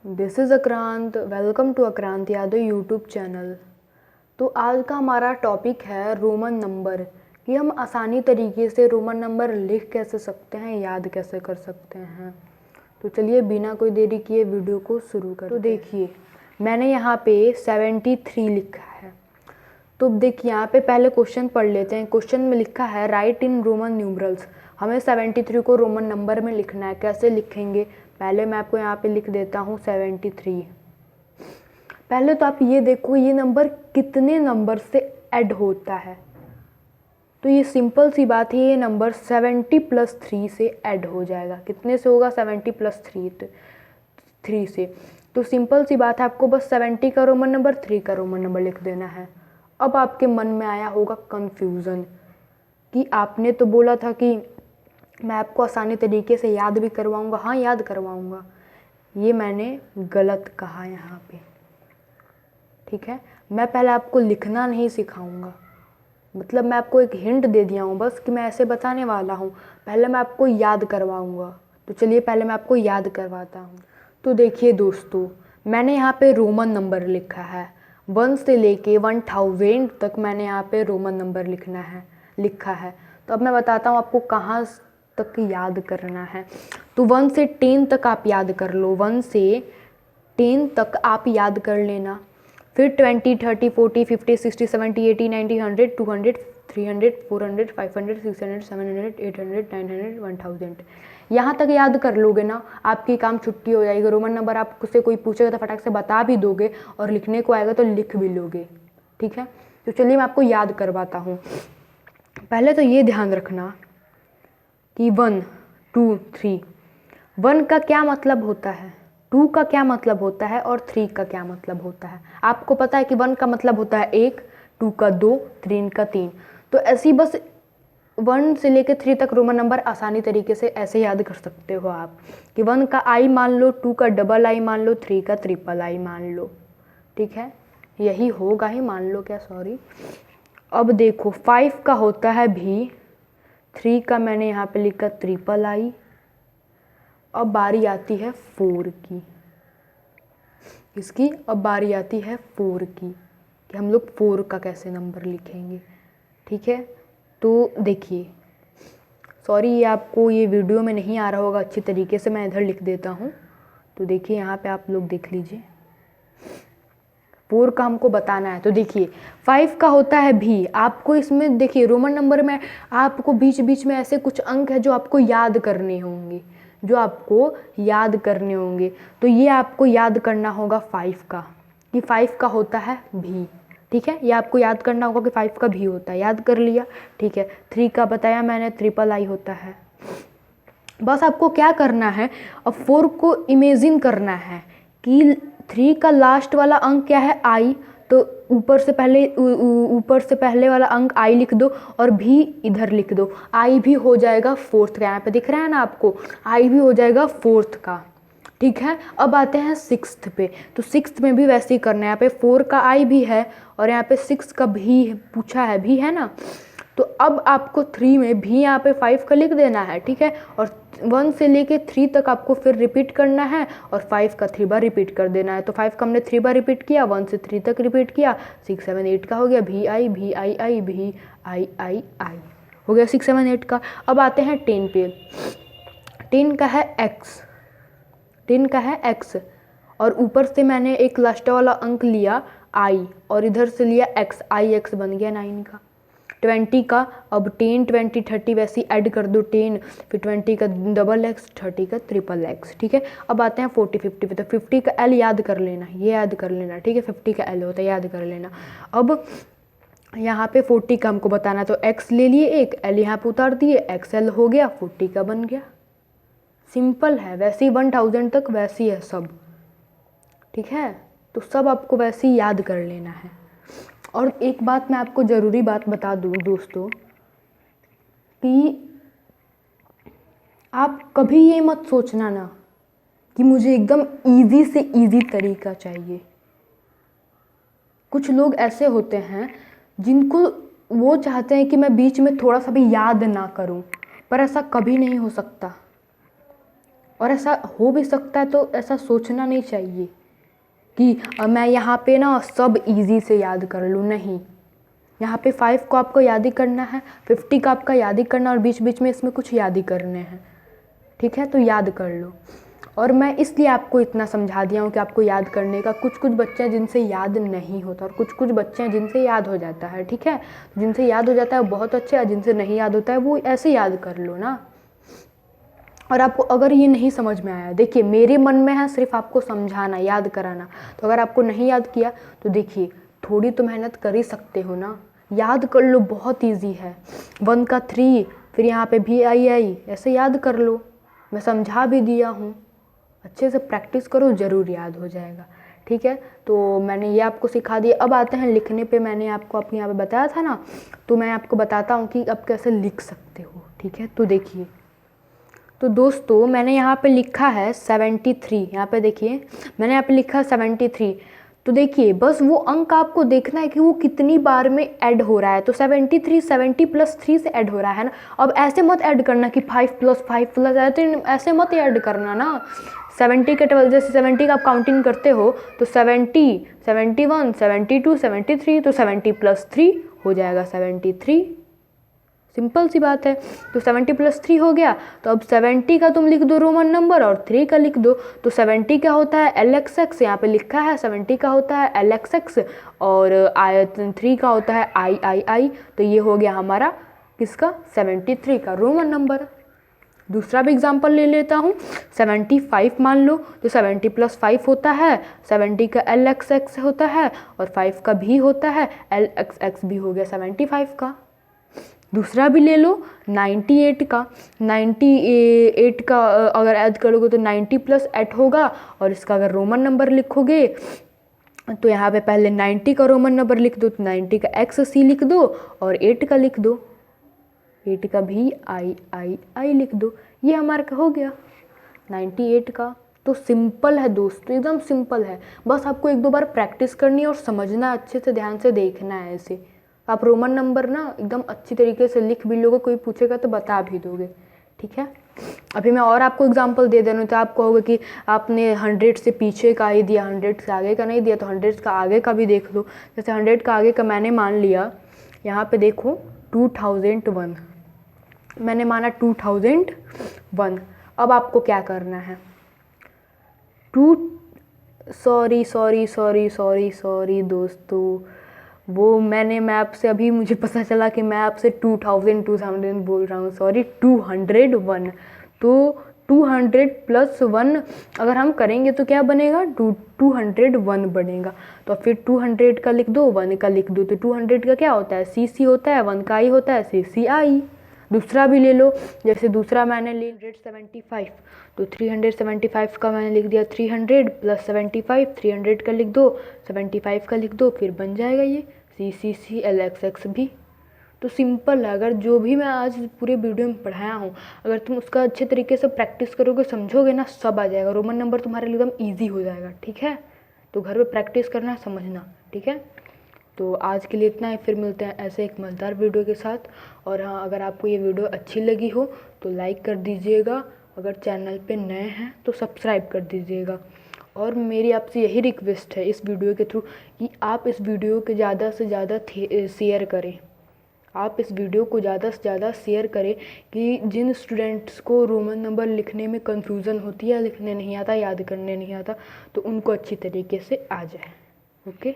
This is Akrant. Welcome to Akrant Yadav YouTube channel. तो आज का हमारा टॉपिक है रोमन नंबर, कि हम आसानी तरीके से रोमन नंबर लिख कैसे सकते हैं, याद कैसे कर सकते हैं। तो चलिए बिना कोई देरी किए वीडियो को शुरू करें। तो देखिए मैंने यहाँ पे 73 लिखा है। तो देखिए यहाँ पे पहले क्वेश्चन पढ़ लेते हैं। क्वेश्चन में लिखा है राइट इन रोमन न्यूमरल्स। हमें 73 को रोमन नंबर में लिखना है। कैसे लिखेंगे, पहले मैं आपको यहाँ पे लिख देता हूँ 73। पहले तो आप ये देखो ये नंबर कितने नंबर से ऐड होता है। तो ये सिंपल सी बात है, ये नंबर 70 + 3 से ऐड हो जाएगा। कितने से होगा? 70 + 3 से। तो सिंपल सी बात है, आपको बस 70 का रोमन नंबर, 3 का रोमन नंबर लिख देना है। अब आपके मन में आया होगा कन्फ्यूज़न कि आपने तो बोला था कि मैं आपको आसानी तरीके से याद भी करवाऊंगा। हाँ, याद करवाऊंगा। ये मैंने गलत कहा यहाँ पे, ठीक है। मैं पहले आपको लिखना नहीं सिखाऊंगा, मतलब मैं आपको एक हिंट दे दिया हूँ बस कि मैं ऐसे बताने वाला हूँ। पहले मैं आपको याद करवाऊंगा। तो चलिए पहले मैं आपको याद करवाता हूँ। तो देखिए दोस्तों, मैंने यहाँ पे रोमन नंबर लिखा है। 1 से लेके 1000 तक मैंने यहाँ पे रोमन नंबर लिखा है। तो अब मैं बताता हूँ आपको कहाँ तक याद करना है। तो 1 से 10 तक आप याद कर लो। 1 से 10 तक आप याद कर लेना। फिर 20, 30, 40, 50, 60, 70, 80, 90, 100, 200, 300, 400, 500, 600, 700, 800, 900, 1000 यहाँ तक याद कर लोगे ना, आपकी काम छुट्टी हो जाएगी। रोमन नंबर आपसे कोई पूछेगा तो फटाक से बता भी दोगे, और लिखने को आएगा तो लिख भी लोगे, ठीक है। तो चलिए मैं आपको याद करवाता हूँ। पहले तो ये ध्यान रखना कि 1, 2, 3, 1 का क्या मतलब होता है, 2 का क्या मतलब होता है, और 3 का क्या मतलब होता है। आपको पता है कि 1 का मतलब होता है 1, 2 का 2, 3 का 3। तो ऐसी बस 1 से लेकर 3 तक रोमन नंबर आसानी तरीके से ऐसे याद कर सकते हो आप कि 1 का आई मान लो, 2 का डबल आई मान लो, 3 का ट्रिपल आई मान लो, ठीक है। यही होगा ही, मान लो क्या, सॉरी। अब देखो 5 का होता है भी, 3 का मैंने यहाँ पे लिखा ट्रिपल आई। अब बारी आती है 4 की। इसकी अब बारी आती है 4 की, कि हम लोग 4 का कैसे नंबर लिखेंगे, ठीक है। तो देखिए, सॉरी ये आपको ये वीडियो में नहीं आ रहा होगा अच्छी तरीके से, मैं इधर लिख देता हूँ। तो देखिए यहाँ पे आप लोग देख लीजिए, 4 का हमको बताना है। तो देखिए 5 का होता है भी। आपको इसमें देखिए रोमन नंबर में आपको बीच बीच में ऐसे कुछ अंक है जो आपको याद करने होंगे, तो ये आपको याद करना होगा 5 का, कि 5 का होता है भी, ठीक है। ये आपको याद करना होगा कि 5 का भी होता है। याद कर लिया, ठीक है। 3 का बताया मैंने, ट्रिपल आई होता है। बस आपको क्या करना है, अब 4 को इमेजिन करना है कि 3 का लास्ट वाला अंक क्या है, आई। तो ऊपर से पहले वाला अंक आई लिख दो, और भी इधर लिख दो। आई भी हो जाएगा 4th का, यहाँ पे दिख रहा है ना आपको, आई भी हो जाएगा 4th का, ठीक है। अब आते हैं 6th पे। तो 6th में भी वैसे ही करना है। यहाँ पे 4 का आई भी है, और यहाँ पे 6 का भी पूछा है, भी है ना। तो अब आपको 3 में भी यहाँ पे 5 का लिख देना है, ठीक है। और 1 से लेके 3 तक आपको फिर रिपीट करना है, और 5 का 3 बार रिपीट कर देना है। तो 5 का हमने 3 बार रिपीट किया, 1 से 3 तक रिपीट किया। 6, 7, 8 का हो गया भी आई भी आई आई भी आई हो गया 6, 7, 8 का। अब आते हैं 10 पे। 10 का है एक्स, 10 का है एक्स, और ऊपर से मैंने एक लास्ट वाला अंक लिया आई, और इधर से लिया एक्स, आई एक्स बन गया 9 का। 20 का अब 10, 20, 30 वैसे ऐड कर दो। 10 फिर 20 का डबल एक्स, 30 का ट्रिपल एक्स, ठीक है। अब आते हैं 40, 50 पे। तो 50 का एल याद कर लेना, ये याद कर लेना, ठीक है। 50 का एल होता है, याद कर लेना। अब यहाँ पे 40 का हमको बताना, तो एक्स ले लिए एक, एल यहाँ पे उतार दिए, एक्स एल हो गया, 40 का बन गया। सिंपल है, वैसे ही 1000 तक वैसी है सब, ठीक है। तो सब आपको वैसे ही याद कर लेना है। और एक बात मैं आपको ज़रूरी बात बता दूँ दोस्तों, कि आप कभी ये मत सोचना ना कि मुझे एकदम इजी से इजी तरीका चाहिए। कुछ लोग ऐसे होते हैं जिनको वो चाहते हैं कि मैं बीच में थोड़ा सा भी याद ना करूं, पर ऐसा कभी नहीं हो सकता। और ऐसा हो भी सकता है, तो ऐसा सोचना नहीं चाहिए कि मैं यहाँ पे ना सब इजी से याद कर लूँ। नहीं, यहाँ पे 5 को आपको याद ही करना है, 50 का आपका याद ही करना, और बीच बीच में इसमें कुछ याद ही करने हैं। ठीक है, तो याद कर लो। और मैं इसलिए आपको इतना समझा दिया हूँ कि आपको याद करने का, कुछ कुछ बच्चे हैं जिनसे याद नहीं होता और कुछ कुछ बच्चे हैं जिनसे याद हो जाता है। ठीक है, जिनसे याद हो जाता है बहुत अच्छे है, जिनसे नहीं याद होता है वो ऐसे याद कर लो ना। और आपको अगर ये नहीं समझ में आया, देखिए मेरे मन में है सिर्फ आपको समझाना, याद कराना। तो अगर आपको नहीं याद किया तो देखिए थोड़ी तो मेहनत कर ही सकते हो ना, याद कर लो, बहुत ईजी है। 1 का 3, फिर यहाँ पे भी आई ऐसे याद कर लो, मैं समझा भी दिया हूँ। अच्छे से प्रैक्टिस करो, ज़रूर याद हो जाएगा। ठीक है, तो मैंने ये आपको सिखा दिया। अब आते हैं लिखने पे। मैंने आपको अपने यहाँ पे बताया था ना, तो मैं आपको बताता हूँ कि अब कैसे लिख सकते हो। ठीक है, तो देखिए, तो दोस्तों मैंने यहाँ पे लिखा है 73। यहाँ पे देखिए मैंने यहाँ पे लिखा है 73। तो देखिए बस वो अंक आपको देखना है कि वो कितनी बार में ऐड हो रहा है। तो 73 70 + 3 से ऐड हो रहा है ना। अब ऐसे मत ऐड करना कि 5 + 5 + ऐसे मत ऐड करना ना। 70 के 12, जैसे 70 का आप काउंटिंग करते हो तो 70, 71, 72, 73, तो 70 + 3 हो जाएगा 73। सिंपल सी बात है। तो 70 + 3 हो गया। तो अब 70 का तुम लिख दो रोमन नंबर और 3 का लिख दो। तो 70 का होता है LXX, यहाँ पे लिखा है 70 का होता है LXX, और 3 का होता है III। तो ये हो गया हमारा किसका, 73 का रोमन नंबर। दूसरा भी एग्जाम्पल ले लेता हूँ। 75 मान लो, तो 70 + 5 होता है, 70 का LXX होता है और 5 का भी होता है LXX, भी हो गया 75 का। दूसरा भी ले लो 98 का। 98 का अगर ऐड करोगे तो 90 + 8 होगा, और इसका अगर रोमन नंबर लिखोगे तो यहाँ पे पहले 90 का रोमन नंबर लिख दो, तो 90 का XC लिख दो और 8 का लिख दो, 8 का भी I लिख दो। ये हमारा हो गया 98 का। तो सिंपल है दोस्तों, एकदम सिंपल है। बस आपको 1-2 बार प्रैक्टिस करनी है और समझना, अच्छे से ध्यान से देखना है। ऐसे आप रोमन नंबर ना एकदम अच्छी तरीके से लिख भी लोगे, कोई पूछेगा तो बता भी दोगे। ठीक है, अभी मैं और आपको एग्जांपल दे देना, तो आप कहोगे कि आपने 100 से पीछे का ही दिया, 100 से आगे का नहीं दिया। तो 100 का आगे का भी देख लो। जैसे 100 का आगे का मैंने मान लिया, यहाँ पे देखो 2001, मैंने माना 2001। अब आपको क्या करना है, सॉरी दोस्तों, वो मैं आपसे अभी मुझे पता चला कि मैं आपसे 2000 बोल रहा हूँ। सॉरी, 201। तो 200 + 1 अगर हम करेंगे तो क्या बनेगा, 201 बनेगा। तो फिर 200 का लिख दो, 1 का लिख दो। तो 200 का क्या होता है, CC होता है, 1 का I होता है, CCI। दूसरा भी ले लो, जैसे दूसरा मैंने ले 375। तो 375 का मैंने लिख दिया 300 + 75, 300 का लिख दो, 75 का लिख दो, फिर बन जाएगा ये CCC LXX भी। तो सिंपल है। अगर जो भी मैं आज पूरे वीडियो में पढ़ाया हूँ, अगर तुम उसका अच्छे तरीके से प्रैक्टिस करोगे, समझोगे ना, सब आ जाएगा। रोमन नंबर तुम्हारे लिए एकदम ईजी हो जाएगा। ठीक है, तो घर पे प्रैक्टिस करना, समझना। ठीक है, तो आज के लिए इतना ही। फिर मिलते हैं ऐसे एक मज़ेदार वीडियो के साथ। और हाँ, अगर आपको ये वीडियो अच्छी लगी हो तो लाइक कर दीजिएगा, अगर चैनल पे नए हैं तो सब्सक्राइब कर दीजिएगा। और मेरी आपसे यही रिक्वेस्ट है इस वीडियो के थ्रू कि आप इस वीडियो के ज़्यादा से ज़्यादा शेयर करें। आप इस वीडियो को ज़्यादा से ज़्यादा शेयर करें कि जिन स्टूडेंट्स को रोमन नंबर लिखने में कंफ्यूजन होती है, लिखने नहीं आता, याद करने नहीं आता, तो उनको अच्छी तरीके से आ जाए। ओके।